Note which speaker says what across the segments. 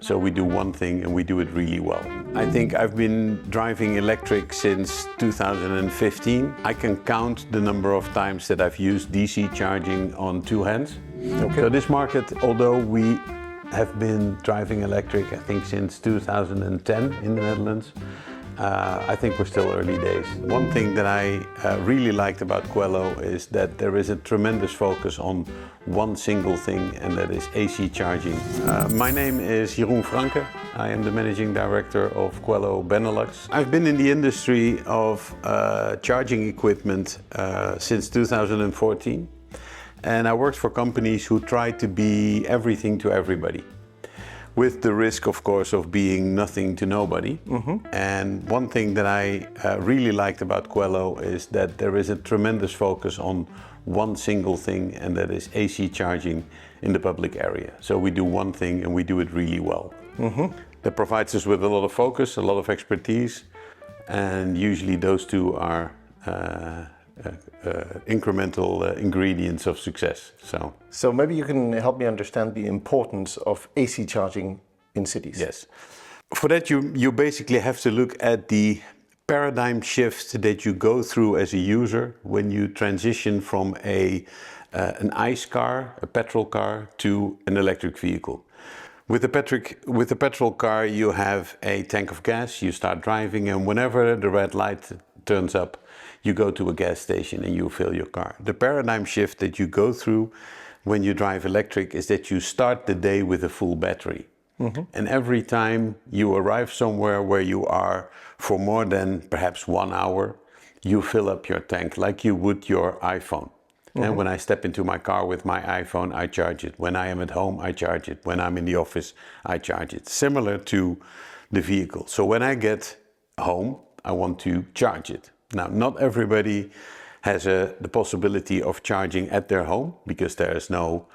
Speaker 1: So we do one thing and we do it really well. I think I've been driving electric since 2015. I can count the number of times that I've used DC charging on two hands. Okay. So this market, although we have been driving electric, I think since 2010 in the Netherlands, I think we're still early days. One thing that I really liked about Qwello is that there is a tremendous focus on one single thing, and that is AC charging. My name is Jeroen Franke. I am the Managing Director of Qwello Benelux. I've been in the industry of charging equipment since 2014, and I worked for companies who tried to be everything to everybody, with the risk, of course, of being nothing to nobody. Mm-hmm. And one thing that I really liked about Qwello is that there is a tremendous focus on one single thing, and that is AC charging in the public area. So we do one thing and we do it really well. Mm-hmm. That provides us with a lot of focus, a lot of expertise, and usually those two are incremental ingredients of success.
Speaker 2: So maybe you can help me understand the importance of AC charging in cities.
Speaker 1: Yes. For that you basically have to look at the paradigm shift that you go through as a user when you transition from an ICE car, a petrol car, to an electric vehicle. With the petrol car, you have a tank of gas, you start driving, and whenever the red light turns up, you go to a gas station and you fill your car. The paradigm shift that you go through when you drive electric is that you start the day with a full battery. Mm-hmm. And every time you arrive somewhere where you are for more than perhaps 1 hour, you fill up your tank like you would your iPhone. Mm-hmm. And when I step into my car with my iPhone, I charge it. When I am at home, I charge it. When I'm in the office, I charge it. Similar to the vehicle. So when I get home, I want to charge it. Now, not everybody has the possibility of charging at their home because there's no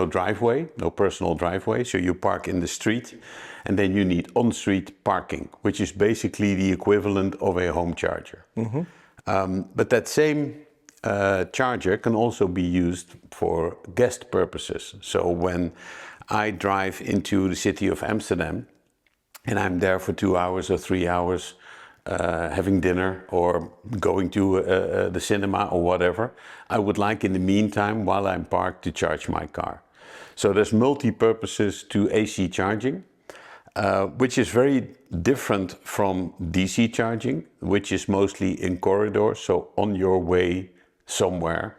Speaker 1: driveway, no personal driveway. So you park in the street, and then you need on-street parking, which is basically the equivalent of a home charger. Mm-hmm. But that same charger can also be used for guest purposes. So when I drive into the city of Amsterdam, and I'm there for 2 hours or 3 hours, having dinner or going to the cinema or whatever, I would like in the meantime, while I'm parked, to charge my car. So there's multi-purposes to AC charging, which is very different from DC charging, which is mostly in corridors, so on your way somewhere,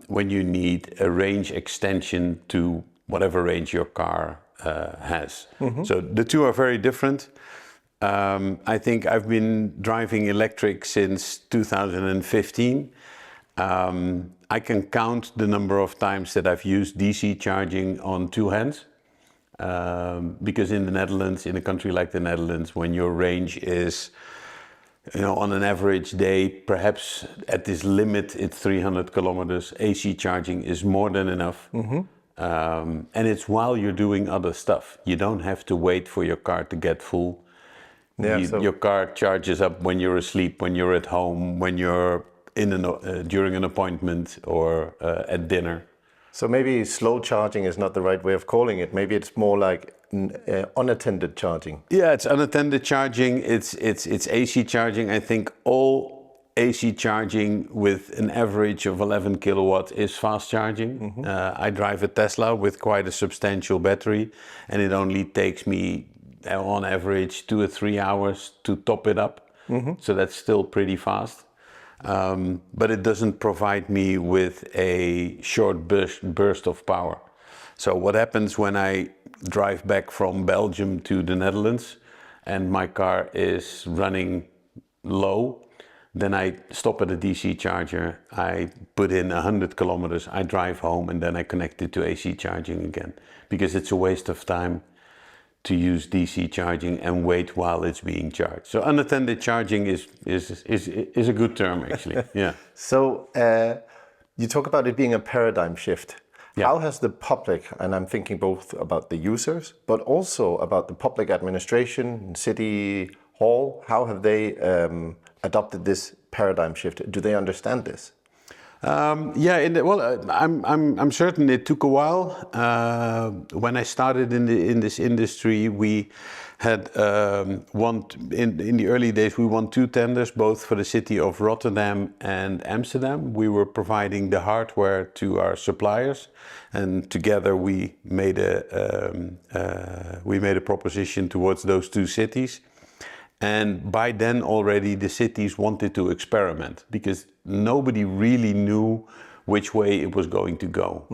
Speaker 1: when you need a range extension to whatever range your car has. Mm-hmm. So the two are very different. I think I've been driving electric since 2015. I can count the number of times that I've used DC charging on two hands. Because in the Netherlands, in a country like the Netherlands, when your range is, on an average day, perhaps at this limit, it's 300 kilometers, AC charging is more than enough. Mm-hmm. And it's while you're doing other stuff. You don't have to wait for your car to get full. Yeah, your car charges up when you're asleep, when you're at home, when you're during an appointment or at dinner.
Speaker 2: So maybe slow charging is not the right way of calling it. Maybe it's more like unattended charging.
Speaker 1: Yeah, it's unattended charging. It's AC charging. I think all AC charging with an average of 11 kilowatts is fast charging. Mm-hmm. I drive a Tesla with quite a substantial battery, and it only takes me on average 2 or 3 hours to top it up. Mm-hmm. So that's still pretty fast. But it doesn't provide me with a short burst of power. So what happens when I drive back from Belgium to the Netherlands and my car is running low, then I stop at a DC charger, I put in 100 kilometers, I drive home, and then I connect it to AC charging again. Because it's a waste of time to use DC charging and wait while it's being charged. So unattended charging is a good term, actually. Yeah.
Speaker 2: So you talk about it being a paradigm shift. Yeah. How has the public, and I'm thinking both about the users, but also about the public administration, city hall, how have they adopted this paradigm shift? Do they understand this?
Speaker 1: I'm certain it took a while. When I started in this industry, we had in the early days we won 2 tenders, both for the city of Rotterdam and Amsterdam. We were providing the hardware to our suppliers, and together we made a proposition towards those 2 cities. And by then already the cities wanted to experiment because nobody really knew which way it was going to go.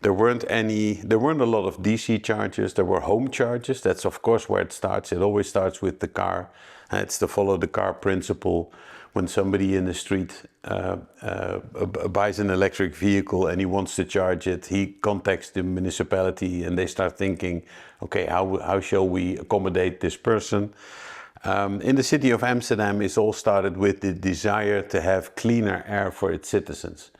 Speaker 1: There weren't a lot of DC chargers. There were home chargers. That's of course where it starts. It always starts with the car. It's the follow the car principle. When somebody in the street buys an electric vehicle and he wants to charge it, he contacts the municipality and they start thinking, okay, how shall we accommodate this person? In the city of Amsterdam, it all started with the desire to have cleaner air for its citizens.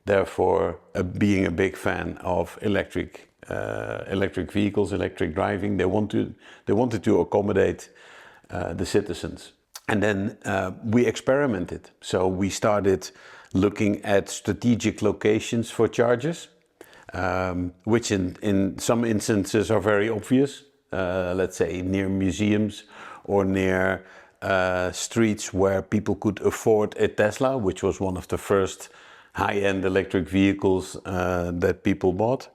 Speaker 1: Therefore, being a big fan of electric vehicles, electric driving, they wanted to accommodate the citizens. And then we experimented. So we started looking at strategic locations for chargers, which in some instances are very obvious. Let's say near museums or near streets where people could afford a Tesla, which was one of the first high-end electric vehicles that people bought.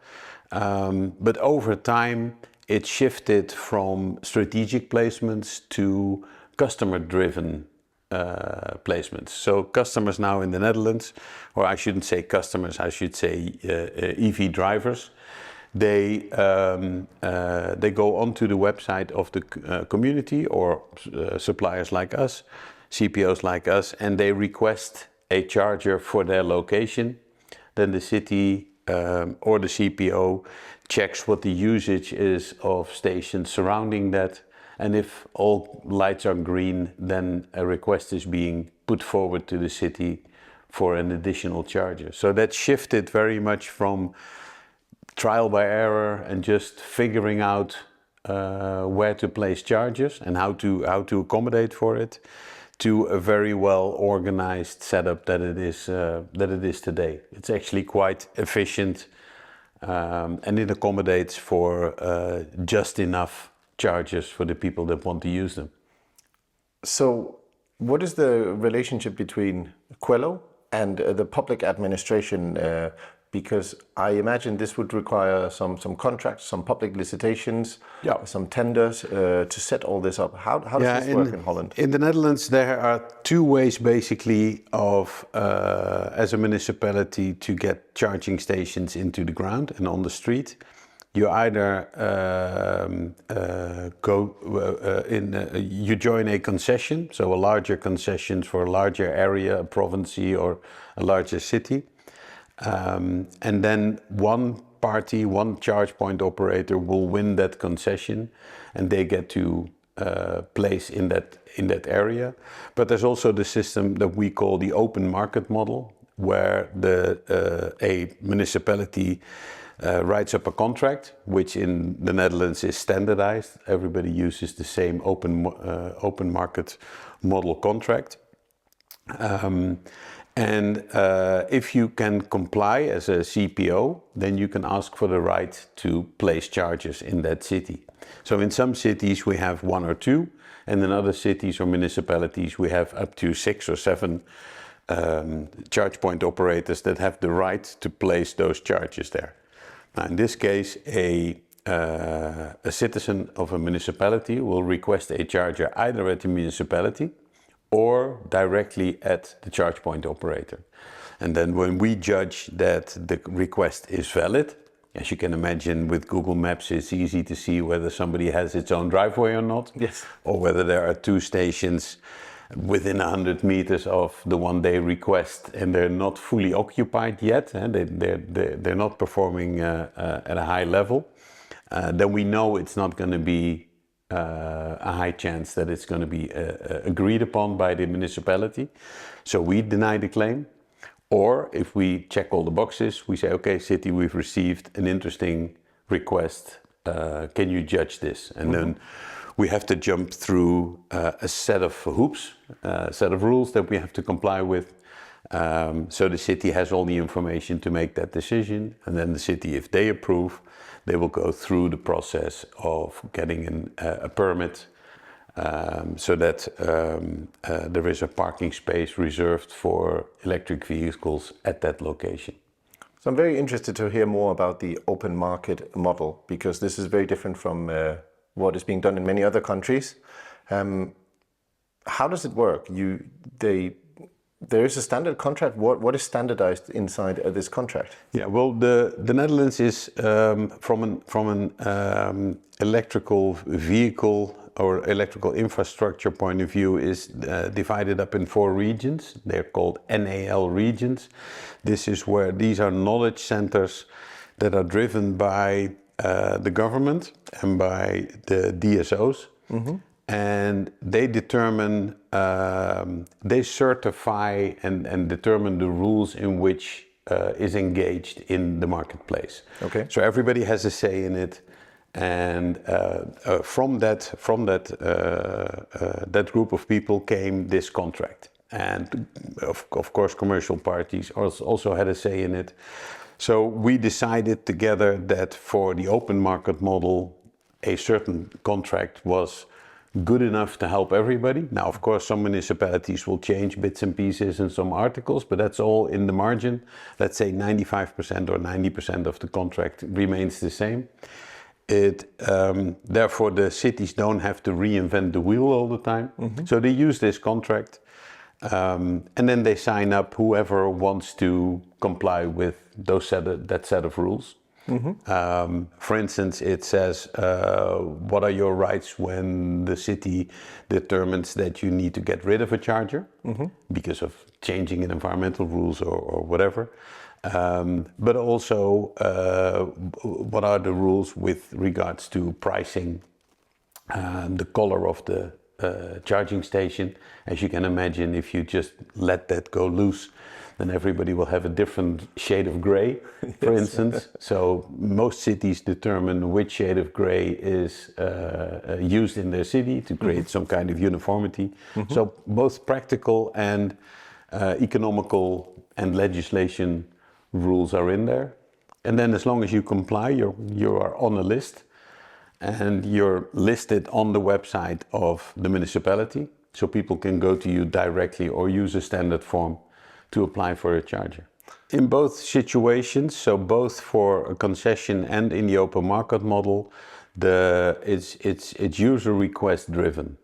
Speaker 1: But over time, it shifted from strategic placements to customer-driven placements. So customers now in the Netherlands, or I shouldn't say customers, I should say EV drivers, they go onto the website of the community or suppliers like us, CPOs like us, and they request a charger for their location. Then the city or the CPO checks what the usage is of stations surrounding that. And if all lights are green, then a request is being put forward to the city for an additional charger. So that shifted very much from trial by error and just figuring out where to place chargers and how to accommodate for it, to a very well organized setup that it is today. It's actually quite efficient, and it accommodates for just enough chargers for the people that want to use them.
Speaker 2: So what is the relationship between Qwello and the public administration? Because I imagine this would require some contracts, some public licitations, some tenders to set all this up. How does this work in Holland?
Speaker 1: In the Netherlands, there are 2 ways basically of, as a municipality, to get charging stations into the ground and on the street. You either you join a concession, so a larger concession for a larger area, a province or a larger city. And then one charge point operator will win that concession and they get to place in that area. But there's also the system that we call the open market model, where a municipality writes up a contract, which in the Netherlands is standardized. Everybody uses the same open market model contract. And if you can comply as a CPO, then you can ask for the right to place chargers in that city. So in some cities we have 1 or 2, and in other cities or municipalities we have up to 6 or 7 charge point operators that have the right to place those chargers there. Now in this case, a citizen of a municipality will request a charger either at the municipality or directly at the charge point operator. And then when we judge that the request is valid, as you can imagine with Google Maps, it's easy to see whether somebody has its own driveway or not,
Speaker 2: yes,
Speaker 1: or whether there are 2 stations within 100 meters of the one they request and they're not fully occupied yet, and they're not performing at a high level, then we know it's not going to be a high chance that it's going to be agreed upon by the municipality. So we deny the claim. Or if we check all the boxes, we say, okay, city, we've received an interesting request. Can you judge this? And then we have to jump through a set of hoops, a set of rules that we have to comply with. So the city has all the information to make that decision, and then the city, if they approve, they will go through the process of getting a permit, so that there is a parking space reserved for electric vehicles at that location.
Speaker 2: So I'm very interested to hear more about the open market model, because this is very different from what is being done in many other countries. How does it work? There is a standard contract. What is standardized inside this contract?
Speaker 1: Yeah, well, the Netherlands is from an electrical vehicle or electrical infrastructure point of view is divided up in 4 regions. They're called NAL regions. These are knowledge centers that are driven by the government and by the DSO's. Mm-hmm. And they determine, they certify and determine the rules in which is engaged in the marketplace.
Speaker 2: Okay.
Speaker 1: So everybody has a say in it, and from that group of people came this contract. And of course, commercial parties also had a say in it. So we decided together that for the open market model, a certain contract was good enough to help everybody. Now, of course, some municipalities will change bits and pieces in some articles, but that's all in the margin. Let's say 95% or 90% of the contract remains the same. Therefore, the cities don't have to reinvent the wheel all the time. Mm-hmm. So they use this contract, and then they sign up whoever wants to comply with that set of rules. Mm-hmm. For instance, it says, what are your rights when the city determines that you need to get rid of a charger, mm-hmm, because of changing in environmental rules or whatever. But also, what are the rules with regards to pricing, the color of the charging station. As you can imagine, if you just let that go loose, then everybody will have a different shade of gray, for instance. So most cities determine which shade of gray is used in their city to create, mm-hmm, some kind of uniformity. Mm-hmm. So both practical and economical and legislation rules are in there. And then as long as you comply, you are on a list, and you're listed on the website of the municipality. So people can go to you directly or use a standard form to apply for a charger. In both situations, so both for a concession and in the open market model, it's user request driven.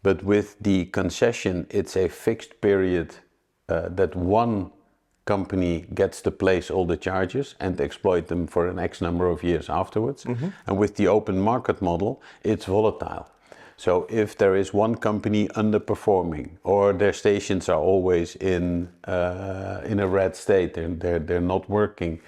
Speaker 1: But with the concession, it's a fixed period that one company gets to place all the chargers and exploit them for an X number of years afterwards. Mm-hmm. And with the open market model, it's volatile. So if there is one company underperforming, or their stations are always in a red state, they're not working,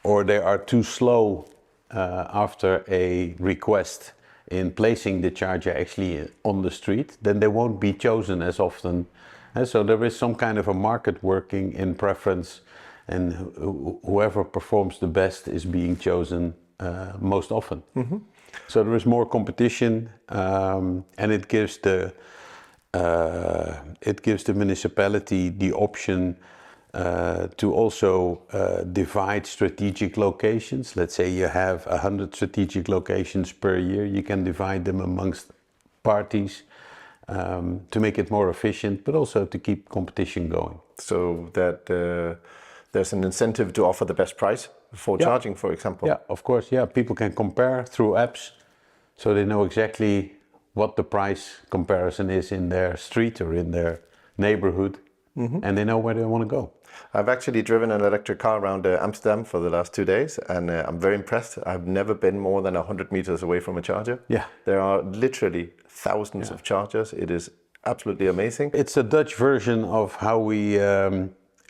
Speaker 1: or they are too slow after a request in placing the charger actually on the street, then they won't be chosen as often. And so there is some kind of a market working in preference, and whoever performs the best is being chosen most often. Mm-hmm. So there is more competition, and it gives the municipality the option to also divide strategic locations. Let's say you have 100 strategic locations per year. You can divide them amongst parties to make it more efficient, but also to keep competition going.
Speaker 2: So that there's an incentive to offer the best price for charging, for example.
Speaker 1: Yeah, of course. Yeah, people can compare through apps, so they know exactly what the price comparison is in their street or in their neighborhood, mm-hmm, and they know where they want to go.
Speaker 2: I've actually driven an electric car around Amsterdam for the last 2 days, and I'm very impressed. I've never been more than 100 meters away from a charger. Yeah, there are literally thousands of chargers. It is absolutely amazing.
Speaker 1: It's a Dutch version of how we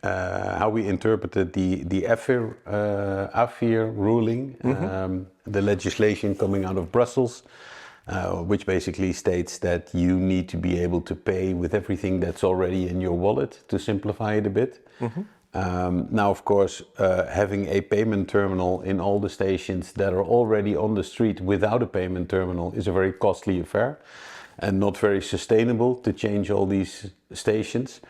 Speaker 1: interpreted the AFIR ruling, mm-hmm, the legislation coming out of Brussels, which basically states that you need to be able to pay with everything that's already in your wallet, to simplify it a bit. Mm-hmm. Now, of course, having a payment terminal in all the stations that are already on the street without a payment terminal is a very costly affair and not very sustainable to change all these stations.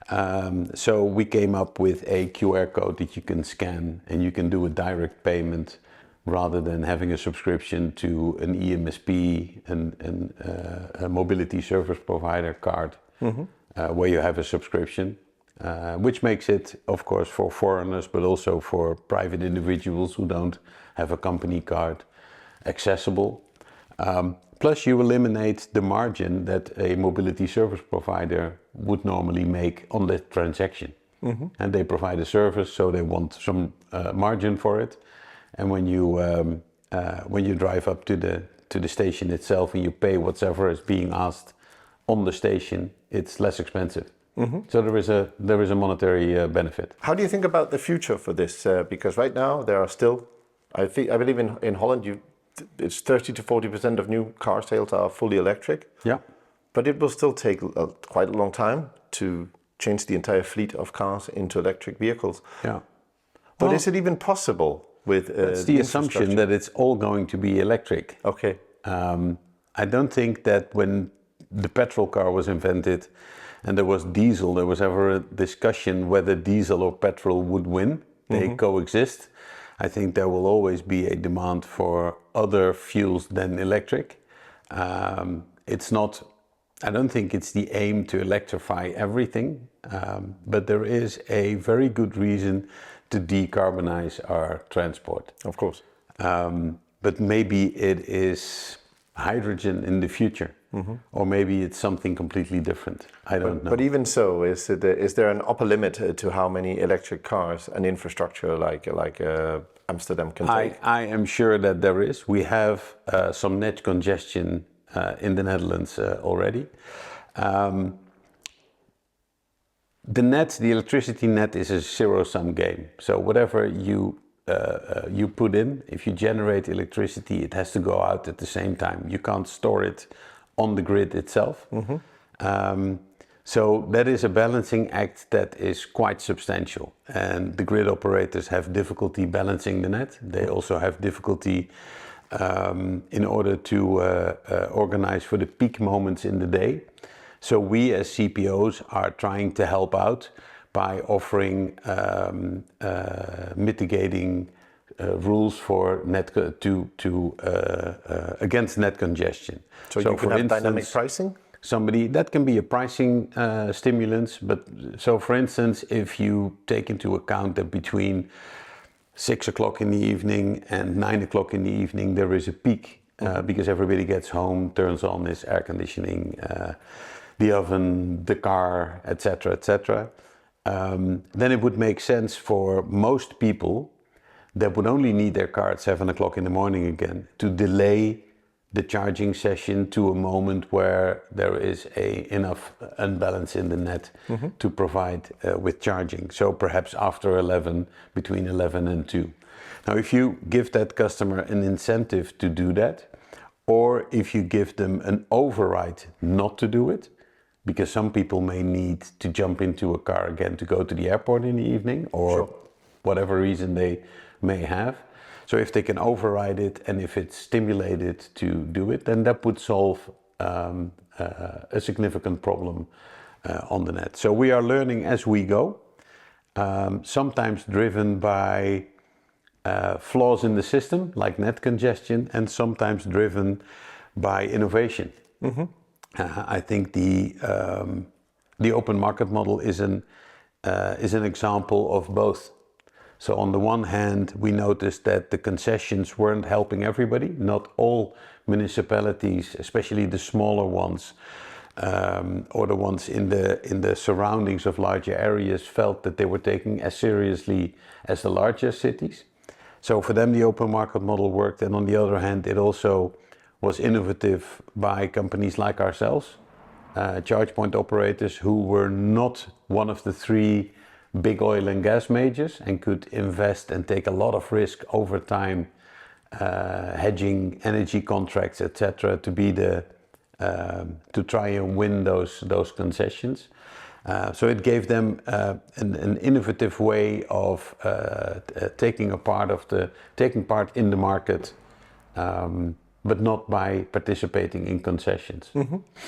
Speaker 1: So we came up with a QR code that you can scan and you can do a direct payment rather than having a subscription to an EMSP, a mobility service provider card, where you have a subscription, which makes it, of course, for foreigners, but also for private individuals who don't have a company card, accessible. Plus you eliminate the margin that a mobility service provider would normally make on that transaction. And they provide a service, so they want some margin for it. And when you drive up to the station itself and you pay whatever is being asked on the station, it's less expensive. So there is a monetary benefit.
Speaker 2: How do you think about the future for this? Because right now there are still, I believe in Holland, it's 30 to 40% of new car sales are fully electric.
Speaker 1: Yeah.
Speaker 2: But it will still take quite a long time to change the entire fleet of cars into electric vehicles.
Speaker 1: Yeah.
Speaker 2: But
Speaker 1: Well,
Speaker 2: is it even possible with
Speaker 1: it's the assumption that it's all going to be electric.
Speaker 2: Okay.
Speaker 1: I don't think that when the petrol car was invented and there was diesel, there was ever a discussion whether diesel or petrol would win. They coexist. I think there will always be a demand for other fuels than electric. I don't think it's the aim to electrify everything, but there is a very good reason to decarbonize our transport.
Speaker 2: Of course.
Speaker 1: But maybe it is hydrogen in the future, or maybe it's something completely different. I don't know.
Speaker 2: But even so, is there an upper limit to how many electric cars and infrastructure like Amsterdam can take?
Speaker 1: I am sure that there is. We have some net congestion in the Netherlands already. The electricity net is a zero-sum game. So whatever you put in, if you generate electricity, it has to go out at the same time. You can't store it on the grid itself. So that is a balancing act that is quite substantial. And the grid operators have difficulty balancing the net. They also have difficulty in order to organize for the peak moments in the day. So we as CPOs are trying to help out by offering mitigating rules for against net congestion.
Speaker 2: So you can have dynamic pricing?
Speaker 1: That can be a pricing stimulus, but so for instance, if you take into account that between 6 o'clock in the evening and 9 o'clock in the evening there is a peak because everybody gets home, turns on his air conditioning, the oven, the car, etc., etc., then it would make sense for most people that would only need their car at 7 o'clock in the morning again to delay the charging session to a moment where there is enough unbalance in the net to provide with charging. So perhaps after 11, between 11 and 2. Now, if you give that customer an incentive to do that, or if you give them an override not to do it, because some people may need to jump into a car again to go to the airport in the evening, or whatever reason they may have. So if they can override it and if it's stimulated to do it, then that would solve a significant problem on the net. So we are learning as we go, sometimes driven by flaws in the system, like net congestion, and sometimes driven by innovation. I think the open market model is an example of both. So on the one hand, we noticed that the concessions weren't helping everybody. Not all municipalities, especially the smaller ones, or the ones in the surroundings of larger areas, felt that they were taking as seriously as the larger cities. So for them, the open market model worked. And on the other hand, it also was innovative by companies like ourselves, charge point operators who were not one of the 3 big oil and gas majors and could invest and take a lot of risk over time, hedging energy contracts, etc., to try and win those concessions. So it gave them an innovative way of taking part in the market, but not by participating in concessions.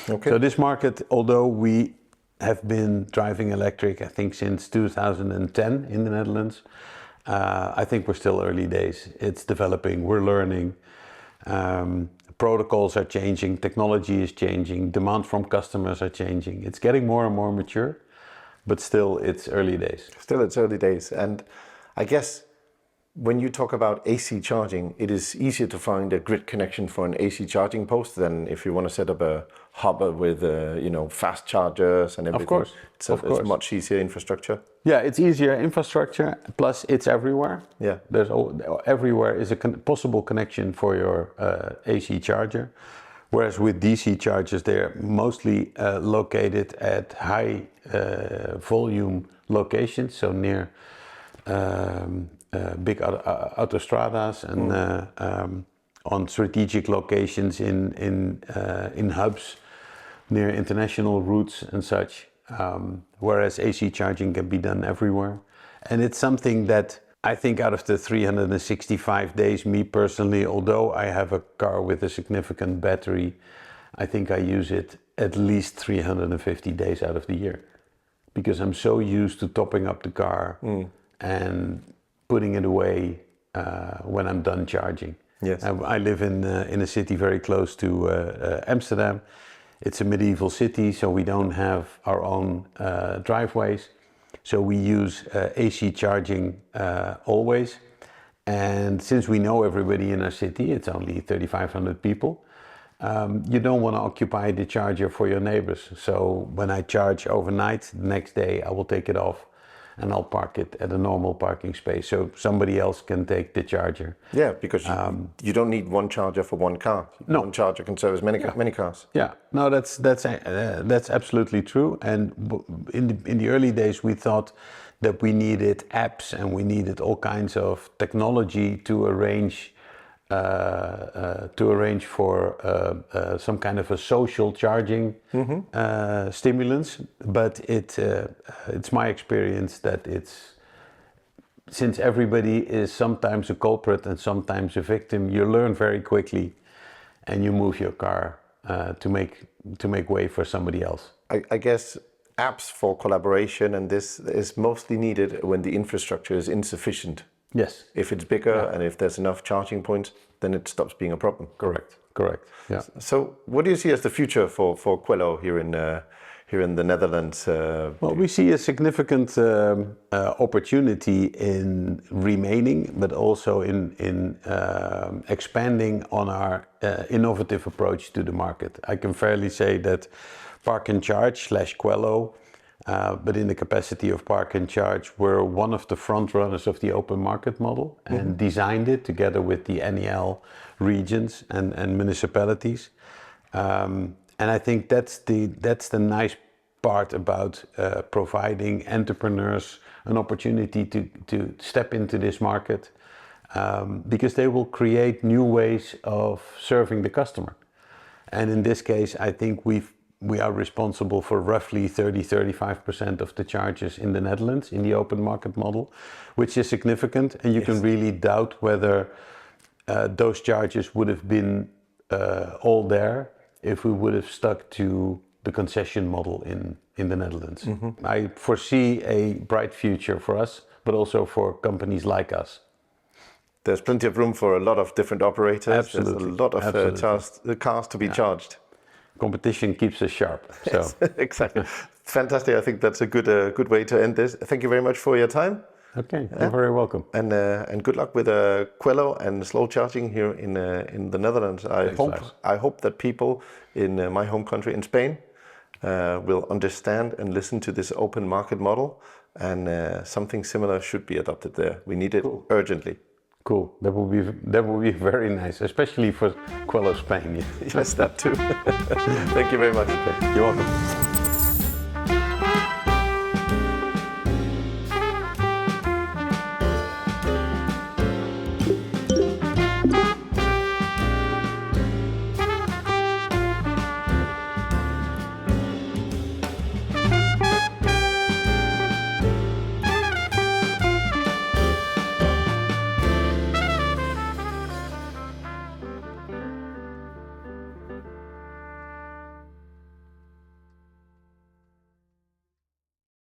Speaker 2: Okay.
Speaker 1: So this market, although we have been driving electric, I think, since 2010 in the Netherlands. I think we're still early days. It's developing, we're learning. Protocols are changing, technology is changing, demand from customers are changing. It's getting more and more mature, but still it's early days.
Speaker 2: Still, it's early days. And I guess when you talk about AC charging, it is easier to find a grid connection for an AC charging post than if you want to set up a hub with, fast chargers and everything.
Speaker 1: Of course.
Speaker 2: It's a much easier infrastructure.
Speaker 1: Yeah, it's easier infrastructure, plus it's everywhere.
Speaker 2: Yeah.
Speaker 1: Everywhere is a possible connection for your AC charger. Whereas with DC chargers, they're mostly located at high volume locations, so near big autostradas and on strategic locations in hubs near international routes and such. Whereas AC charging can be done everywhere. And it's something that I think out of the 365 days, me personally, although I have a car with a significant battery, I think I use it at least 350 days out of the year. Because I'm so used to topping up the car and putting it away when I'm done charging.
Speaker 2: Yes.
Speaker 1: I live in a city very close to Amsterdam. It's a medieval city, so we don't have our own driveways. So we use AC charging always. And since we know everybody in our city, it's only 3,500 people, you don't want to occupy the charger for your neighbors. So when I charge overnight, the next day I will take it off and I'll park it at a normal parking space so somebody else can take the charger.
Speaker 2: Yeah, because you don't need one charger for one car.
Speaker 1: No.
Speaker 2: One charger can service many cars.
Speaker 1: Yeah, no, that's absolutely true. And in the early days, we thought that we needed apps and we needed all kinds of technology to arrange for some kind of a social charging stimulants. But it's my experience that since everybody is sometimes a culprit and sometimes a victim, you learn very quickly and you move your car to make way for somebody else.
Speaker 2: I guess apps for collaboration and this is mostly needed when the infrastructure is insufficient.
Speaker 1: Yes.
Speaker 2: If it's bigger and if there's enough charging points, then it stops being a problem.
Speaker 1: Correct. Yeah.
Speaker 2: So what do you see as the future for Qwello here in the Netherlands?
Speaker 1: Well, we see a significant opportunity in remaining, but also in expanding on our innovative approach to the market. I can fairly say that Park and Charge / Qwello, but in the capacity of Park and Charge, we're one of the front runners of the open market model and designed it together with the NEL regions and municipalities. And I think that's the nice part about providing entrepreneurs an opportunity to step into this market, because they will create new ways of serving the customer. And in this case, I think we are responsible for roughly 30-35% of the charges in the Netherlands in the open market model, which is significant. And you can really doubt whether those charges would have been all there if we would have stuck to the concession model in the Netherlands. I foresee a bright future for us, but also for companies like us.
Speaker 2: There's plenty of room for a lot of different operators.
Speaker 1: Absolutely.
Speaker 2: There's a lot of cars to be charged.
Speaker 1: Competition keeps us sharp. So.
Speaker 2: Yes, exactly. Fantastic. I think that's a good way to end this. Thank you very much for your time.
Speaker 1: Okay, you're very welcome.
Speaker 2: And good luck with Qwello and slow charging here in the Netherlands. I hope that people in my home country in Spain will understand and listen to this open market model, and something similar should be adopted there. We need it urgently.
Speaker 1: Cool. That will be very nice, especially for Qwello Spain.
Speaker 2: Yes, that too. Thank you very much.
Speaker 1: You're welcome.